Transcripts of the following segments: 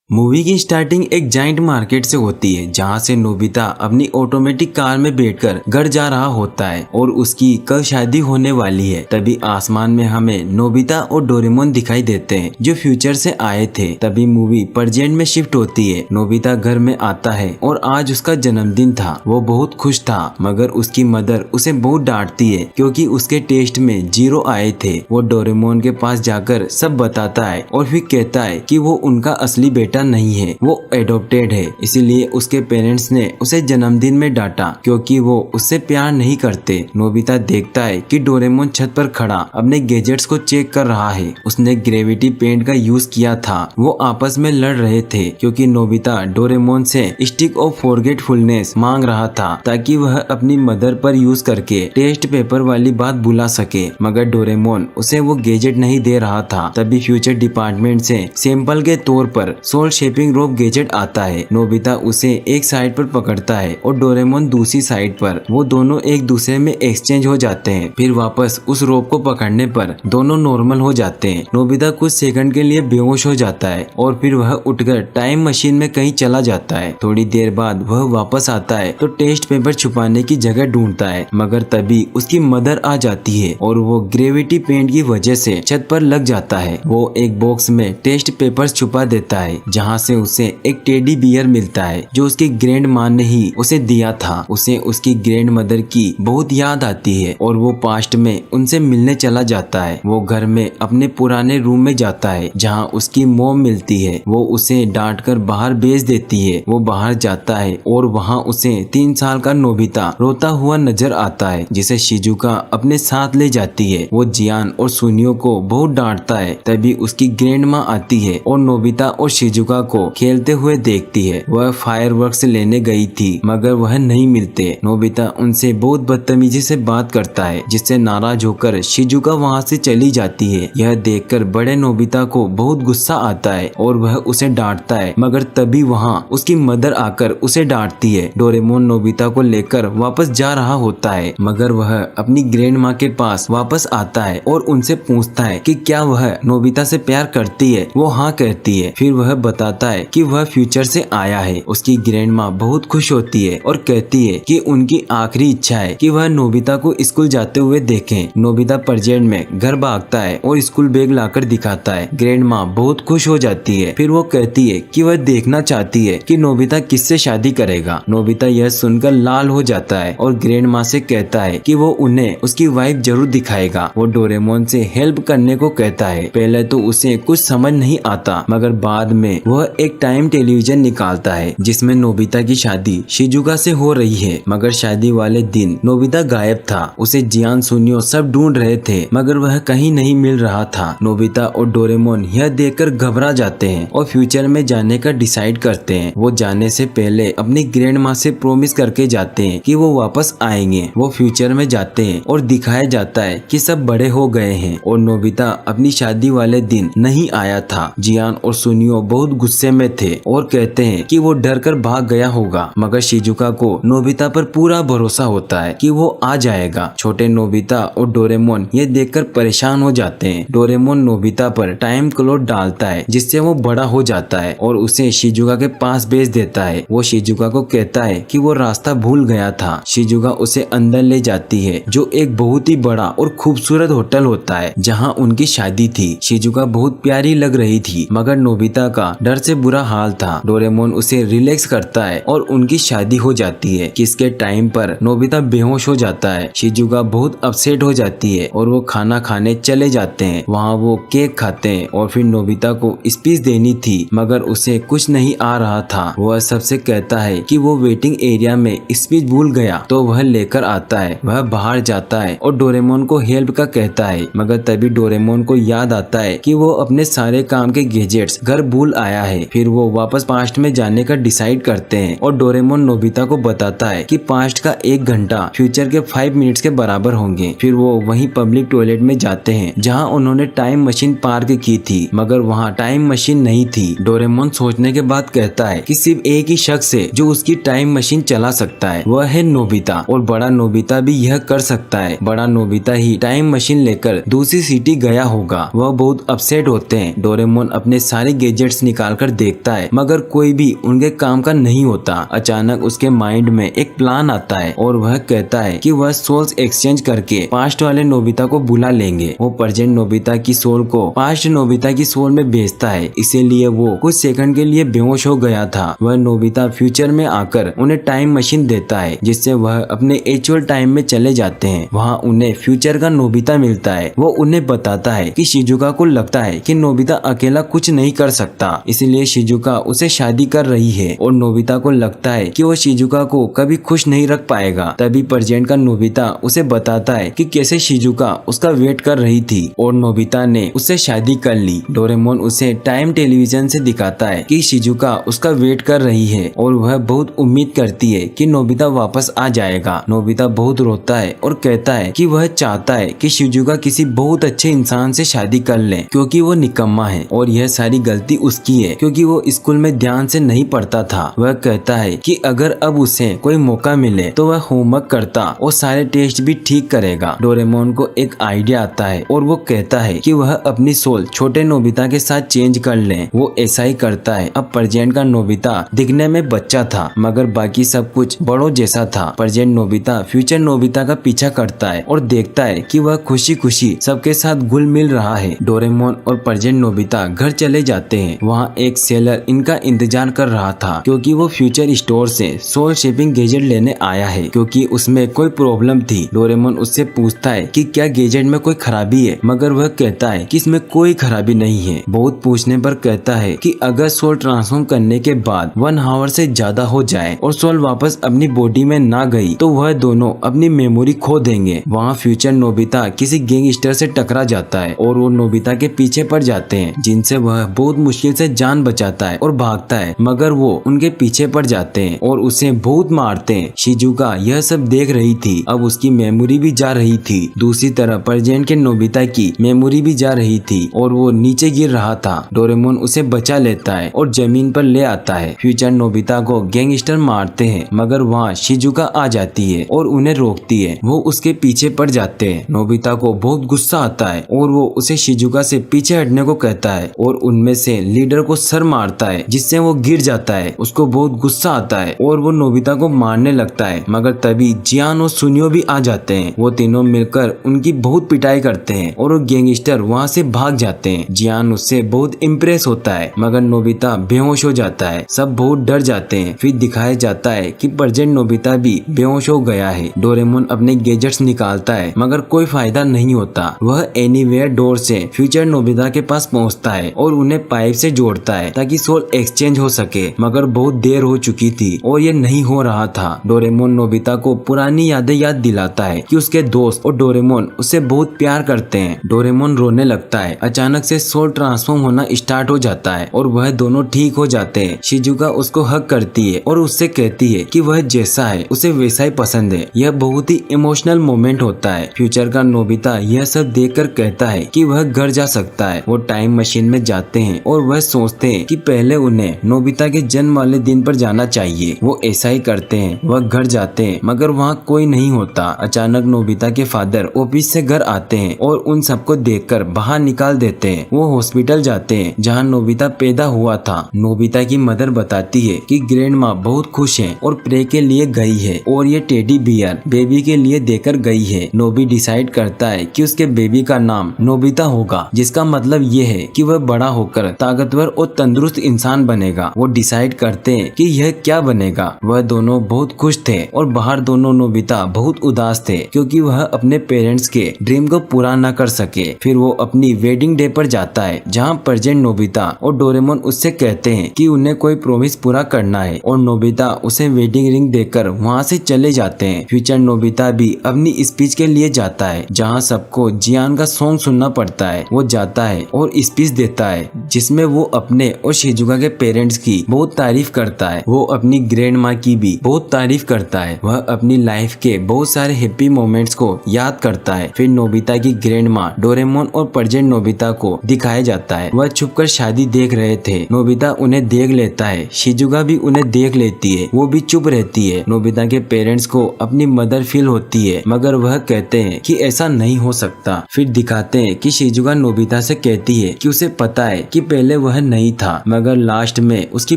Movie की starting एक giant market से होती है जहां से नोबिता अपनी ऑटोमेटिक कार में बैठकर घर जा रहा होता है और उसकी कल शादी होने वाली है। तभी आसमान में हमें नोबिता और डोरेमोन दिखाई देते हैं जो फ्यूचर से आए थे। तभी मूवी प्रेजेंट में शिफ्ट होती है। नोबिता घर में आता है और आज उसका जन्मदिन था। वो बहुत खुश था मगर उसकी मदर उसे बहुत डांटती है क्योंकि उसके टेस्ट में 0 आए थे। वो डोरेमोन के पास जाकर सब बताता है और फिर कहता है कि वो उनका असली बेटा नहीं है, वो एडॉप्टेड है, इसीलिए उसके पेरेंट्स ने उसे जन्मदिन में डांटा क्योंकि वो उससे प्यार नहीं करते। नोबिता देखता है कि डोरेमोन छत पर खड़ा अपने गैजेट्स को चेक कर रहा है। उसने ग्रेविटी पेंट का यूज किया था। वो आपस में लड़ रहे थे क्योंकि नोबिता डोरेमोन से स्टिक ऑफ फॉरगेटफुलनेस मांग रहा था ताकि वह अपनी मदर पर यूज करके टेस्ट पेपर वाली बात भुला सके, मगर डोरेमोन उसे वो गैजेट नहीं दे रहा था। तभी फ्यूचर डिपार्टमेंट से सैंपल के तौर पर सोल शेपिंग रोप गैजेट आता है। नोबिता उसे एक साइड पर पकड़ता है और डोरेमोन दूसरी साइड पर। वो दोनों एक दूसरे में एक्सचेंज हो जाते हैं। फिर वापस उस रोप को पकड़ने पर दोनों नॉर्मल हो जाते हैं। नोबिता कुछ सेकंड के लिए बेहोश हो जाता है और फिर वह उठकर टाइम मशीन में कहीं चला जाता है। थोड़ी देर बाद वह वापस आता है तो टेस्ट पेपर छुपाने की जगह ढूंढता है, मगर तभी उसकी मदर आ जाती है और वो ग्रेविटी पेंट की वजह से छत पर लग जाता है। वो एक बॉक्स में टेस्ट पेपर्स छुपा देता है जहाँ से उसे एक टेडी बियर मिलता है जो उसकी ग्रैंड माँ ने ही उसे दिया था। उसे उसकी ग्रैंड मदर की बहुत याद आती है और वो पास्ट में उनसे मिलने चला जाता है। वो घर में अपने पुराने रूम में जाता है जहाँ उसकी मॉम मिलती है। वो उसे डांट कर बाहर भेज देती है। वो बाहर जाता है और वहाँ उसे 3 साल का नोबिता रोता हुआ नजर आता है जिसे शिजुका अपने साथ ले जाती है। वो जियान और सुनियो को बहुत डांटता है। तभी उसकी ग्रैंड माँ आती है और नोबिता और शिजुका को खेलते हुए देखती है। वह फायरवर्क्स लेने गई थी मगर वह नहीं मिलते। नोबिता उनसे बहुत बदतमीजी से बात करता है जिससे नाराज होकर शिजुका वहाँ से चली जाती है। यह देखकर बड़े नोबिता को बहुत गुस्सा आता है और वह उसे डांटता है, मगर तभी वहाँ उसकी मदर आकर उसे डांटती है। डोरेमोन नोबिता को लेकर वापस जा रहा होता है मगर वह अपनी ग्रैंड माँ के पास वापस आता है और उनसे पूछता है कि क्या वह नोबिता से प्यार करती है। वो हाँ कहती है। फिर वह बताता है कि वह फ्यूचर से आया है। उसकी ग्रैंड माँ बहुत खुश होती है और कहती है कि उनकी आखिरी इच्छा है कि वह नोबिता को स्कूल जाते हुए देखें। नोबिता प्रेजेंट में घर भागता है और स्कूल बैग लाकर दिखाता है। ग्रैंड माँ बहुत खुश हो जाती है। फिर वो कहती है कि वह देखना चाहती है कि नोबिता किससे शादी करेगा। नोबिता यह सुनकर लाल हो जाता है और ग्रैंड माँ से कहता है कि वो उन्हें उसकी वाइफ जरूर दिखाएगा। वो डोरेमोन से हेल्प करने को कहता है। पहले तो उसे कुछ समझ नहीं आता मगर बाद में वह एक टाइम टेलीविजन निकालता है जिसमें नोबिता की शादी शिजुका से हो रही है, मगर शादी वाले दिन नोबिता गायब था। उसे जियान सुनियो सब ढूंढ रहे थे मगर वह कहीं नहीं मिल रहा था। नोबिता और डोरेमोन यह देखकर घबरा जाते हैं और फ्यूचर में जाने का डिसाइड करते हैं। वो जाने से पहले अपनी ग्रैंड माँ से प्रॉमिस करके जाते हैं कि वो वापस आएंगे। वो फ्यूचर में जाते हैं और दिखाया जाता है कि सब बड़े हो गए हैं और नोबिता अपनी शादी वाले दिन नहीं आया था। जियान और सुनियो बहुत गुस्से में थे और कहते हैं कि वो डर कर भाग गया होगा, मगर शिजुका को नोबिता पर पूरा भरोसा होता है कि वो आ जाएगा। छोटे नोबिता और डोरेमोन ये देखकर परेशान हो जाते हैं। डोरेमोन नोबिता पर टाइम क्लॉक डालता है जिससे वो बड़ा हो जाता है और उसे शिजुका के पास भेज देता है। वो शिजुका को कहता है कि वो रास्ता भूल गया था। शिजुका उसे अंदर ले जाती है जो एक बहुत ही बड़ा और खूबसूरत होटल होता है जहाँ उनकी शादी थी। शिजुका बहुत प्यारी लग रही थी मगर नोबिता का डर से बुरा हाल था। डोरेमोन उसे रिलैक्स करता है और उनकी शादी हो जाती है। किसके टाइम पर नोबिता बेहोश हो जाता है। शिजुका बहुत अपसेट हो जाती है और वो खाना खाने चले जाते हैं। वहाँ वो केक खाते हैं और फिर नोबिता को स्पीच देनी थी मगर उसे कुछ नहीं आ रहा था। वह सबसे कहता है कि वो वेटिंग एरिया में स्पीच भूल गया तो वह लेकर आता है। वह बाहर जाता है और डोरेमोन को हेल्प का कहता है, मगर तभी डोरेमोन को याद आता है कि वो अपने सारे काम के गैजेट्स घर भूल आया है। फिर वो वापस पास्ट में जाने का डिसाइड करते हैं और डोरेमोन नोबिता को बताता है कि पास्ट का 1 घंटा फ्यूचर के 5 मिनट्स के बराबर होंगे। फिर वो वहीं पब्लिक टॉयलेट में जाते हैं जहां उन्होंने टाइम मशीन पार्क की थी, मगर वहां टाइम मशीन नहीं थी। डोरेमोन सोचने के बाद कहता है कि सिर्फ एक ही शख्स है जो उसकी टाइम मशीन चला सकता है, वह है नोबिता, और बड़ा नोबिता भी यह कर सकता है। बड़ा नोबिता ही टाइम मशीन लेकर दूसरी सिटी गया होगा। वह बहुत अपसेट होते हैं। डोरेमोन अपने सारे गैजेट्स निकाल कर देखता है मगर कोई भी उनके काम का नहीं होता। अचानक उसके माइंड में एक प्लान आता है और वह कहता है कि वह सोल्स एक्सचेंज करके पास्ट वाले नोबिता को बुला लेंगे। वो प्रेजेंट नोबिता की सोल को पास्ट नोबिता की सोल में भेजता है, इसीलिए वो कुछ सेकंड के लिए बेहोश हो गया था। वह नोबिता फ्यूचर में आकर उन्हें टाइम मशीन देता है जिससे वह अपने एक्चुअल टाइम में चले जाते हैं। वहाँ उन्हें फ्यूचर का नोबिता मिलता है। वो उन्हें बताता है कि शिजुका को लगता है कि नोबिता अकेला कुछ नहीं कर सकता, इसलिए शिजुका उसे शादी कर रही है और नोबिता को लगता है कि वो शिजुका को कभी खुश नहीं रख पाएगा। तभी प्रेजेंट का नोबिता उसे बताता है कि कैसे शिजुका उसका वेट कर रही थी और नोबिता ने उससे शादी कर ली। डोरेमोन उसे टाइम टेलीविजन से दिखाता है कि शिजुका उसका वेट कर रही है और वह बहुत उम्मीद करती है कि नोबिता वापस आ जाएगा। नोबिता बहुत रोता है और कहता है कि वह चाहता है कि शिजुका किसी बहुत अच्छे इंसान से शादी कर ले क्योंकि वो निकम्मा है और यह सारी गलती उसकी है क्योंकि वो स्कूल में ध्यान से नहीं पढ़ता था। वह कहता है कि अगर अब उसे कोई मौका मिले तो वह होमवर्क करता और सारे टेस्ट भी ठीक करेगा। डोरेमोन को एक आइडिया आता है और वो कहता है कि वह अपनी सोल छोटे नोबिता के साथ चेंज कर ले। वो ऐसा ही करता है। अब प्रेजेंट का नोबिता दिखने में बच्चा था मगर बाकी सब कुछ बड़ों जैसा था। प्रेजेंट नोबिता फ्यूचर नोबिता का पीछा करता है और देखता है कि वह खुशी खुशी सबके साथ घुल मिल रहा है। डोरेमोन और प्रेजेंट नोबिता घर चले जाते हैं। वहाँ एक सेलर इनका इंतजार कर रहा था क्योंकि वो फ्यूचर स्टोर से सोल शेपिंग गैजेट लेने आया है क्योंकि उसमें कोई प्रॉब्लम थी। डोरेमोन उससे पूछता है कि क्या गैजेट में कोई खराबी है मगर वह कहता है कि इसमें कोई खराबी नहीं है। बहुत पूछने पर कहता है कि अगर सोल ट्रांसफॉर्म करने के बाद 1 आवर से ज्यादा हो जाए और सोल वापस अपनी बॉडी में ना गई तो वह दोनों अपनी मेमोरी खो देंगे। वहाँ फ्यूचर नोबिता किसी गैंगस्टर से टकरा जाता है और वो नोबिता के पीछे पड़ जाते हैं जिनसे वह बहुत मुश्किल से जान बचाता है और भागता है मगर वो उनके पीछे पड़ जाते हैं और उसे बहुत मारते हैं। शिजुका यह सब देख रही थी। अब उसकी मेमोरी भी जा रही थी। दूसरी तरफ प्रेजेंट के नोबिता की मेमोरी भी जा रही थी और वो नीचे गिर रहा था। डोरेमोन उसे बचा लेता है और जमीन पर ले आता है। फ्यूचर नोबिता को गैंगस्टर मारते हैं मगर वहाँ शिजुका आ जाती है और उन्हें रोकती है। वो उसके पीछे पड़ जाते हैं। नोबिता को बहुत गुस्सा आता है और वो उसे शिजुका से पीछे हटने को कहता है और उनमें से लीडर को सर मारता है जिससे वो गिर जाता है। उसको बहुत गुस्सा आता है और वो नोबिता को मारने लगता है मगर तभी जियान और सुनियो भी आ जाते हैं। वो तीनों मिलकर उनकी बहुत पिटाई करते हैं और वो गैंगस्टर वहाँ से भाग जाते हैं। जियान उससे बहुत इम्प्रेस होता है मगर नोबिता बेहोश हो जाता है। सब बहुत डर जाते हैं। फिर दिखाया जाता है कि प्रेजेंट नोबिता भी बेहोश हो गया है। डोरेमोन अपने गैजेट्स निकालता है मगर कोई फायदा नहीं होता। वह एनीवेयर डोर से फ्यूचर नोबिता के पास पहुंचता है और उन्हें पाइप से जोड़ता है ताकि सोल एक्सचेंज हो सके मगर बहुत देर हो चुकी थी और ये नहीं हो रहा था। डोरेमोन नोबिता को पुरानी यादें याद दिलाता है कि उसके दोस्त और डोरेमोन उससे बहुत प्यार करते हैं। डोरेमोन रोने लगता है। अचानक से सोल ट्रांसफॉर्म होना स्टार्ट हो जाता है और वह दोनों ठीक हो जाते हैं। शिजुका उसको हक करती है और उससे कहती है कि वह जैसा है उसे वैसा ही पसंद है। यह बहुत ही इमोशनल मोमेंट होता है। फ्यूचर का नोबिता यह सब देखकर कहता है कि वह घर जा सकता है। वो टाइम मशीन में जाते हैं और वह सोचते हैं कि पहले उन्हें नोबिता के जन्म वाले दिन पर जाना चाहिए। वो ऐसा ही करते हैं। वह घर जाते हैं मगर वहाँ कोई नहीं होता। अचानक नोबिता के फादर ऑफिस से घर आते हैं और उन सबको देखकर बाहर निकाल देते हैं। वो हॉस्पिटल जाते हैं जहाँ नोबिता पैदा हुआ था। नोबिता की मदर बताती है कि ग्रैंड माँ बहुत खुश है और प्रे के लिए गई है और ये टेडी बियर बेबी के लिए देकर गई है। नोबी डिसाइड करता है कि उसके बेबी का नाम नोबिता होगा जिसका मतलब ये है कि वह बड़ा होकर ताकतवर और तंदुरुस्त इंसान बनेगा। वो डिसाइड करते हैं कि यह क्या बनेगा। वह दोनों बहुत खुश थे और बाहर दोनों नोबिता बहुत उदास थे क्योंकि वह अपने पेरेंट्स के ड्रीम को पूरा न कर सके। फिर वो अपनी वेडिंग डे पर जाता है जहाँ प्रेजेंट नोबिता और डोरेमोन उससे कहते हैं कि उन्हें कोई प्रॉमिस पूरा करना है और नोबिता उसे वेडिंग रिंग देकर वहाँ से चले जाते हैं। फ्यूचर नोबिता भी अपनी स्पीच के लिए जाता है जहाँ सबको जियान का सॉन्ग सुनना पड़ता है। वो जाता है और स्पीच देता है जिसमें वो अपने और शिजुका के पेरेंट्स की बहुत तारीफ करता है। वो अपनी ग्रैंड माँ की भी बहुत तारीफ करता है। वह अपनी लाइफ के बहुत सारे हैप्पी मोमेंट्स को याद करता है। फिर नोबिता की ग्रैंड माँ डोरेमोन और प्रेजेंट नोबिता को दिखाया जाता है। वह छुपकर शादी देख रहे थे। नोबिता उन्हें देख लेता है। शिजुका भी उन्हें देख लेती है। वो भी चुप रहती है। नोबिता के पेरेंट्स को अपनी मदर फील होती है मगर वह कहते हैं कि ऐसा नहीं हो सकता। फिर दिखाते हैं कि शिजुका नोबिता से कहती है कि उसे पता है कि पहले वह नहीं था, मगर लास्ट में उसकी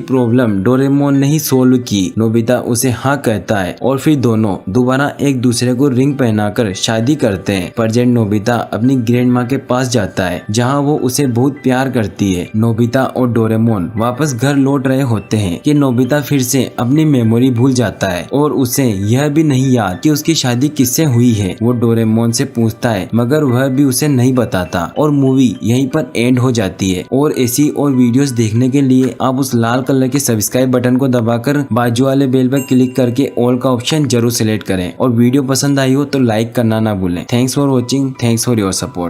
प्रॉब्लम डोरेमोन ने ही सोल्व की। नोबिता उसे हाँ कहता है और फिर दोनों दोबारा एक दूसरे को रिंग पहनाकर शादी करते हैं। प्रेजेंट नोबिता अपनी ग्रैंड माँ के पास जाता है जहाँ वो उसे बहुत प्यार करती है। नोबिता और डोरेमोन वापस घर लौट रहे होते हैं कि नोबिता फिर से अपनी मेमोरी भूल जाता है और उसे यह भी नहीं याद कि उसकी शादी किससे हुई है। वो डोरेमोन से पूछता है मगर वह भी उसे नहीं बताता और मूवी यहीं पर एंड हो जाती है। और ऐसी और वीडियोस देखने के लिए आप उस लाल कलर के सब्सक्राइब बटन को दबाकर बाजू वाले बेल पर क्लिक करके ऑल का ऑप्शन जरूर सिलेक्ट करें। और वीडियो पसंद आई हो तो लाइक करना ना भूलें। Thanks for watching, thanks for your support.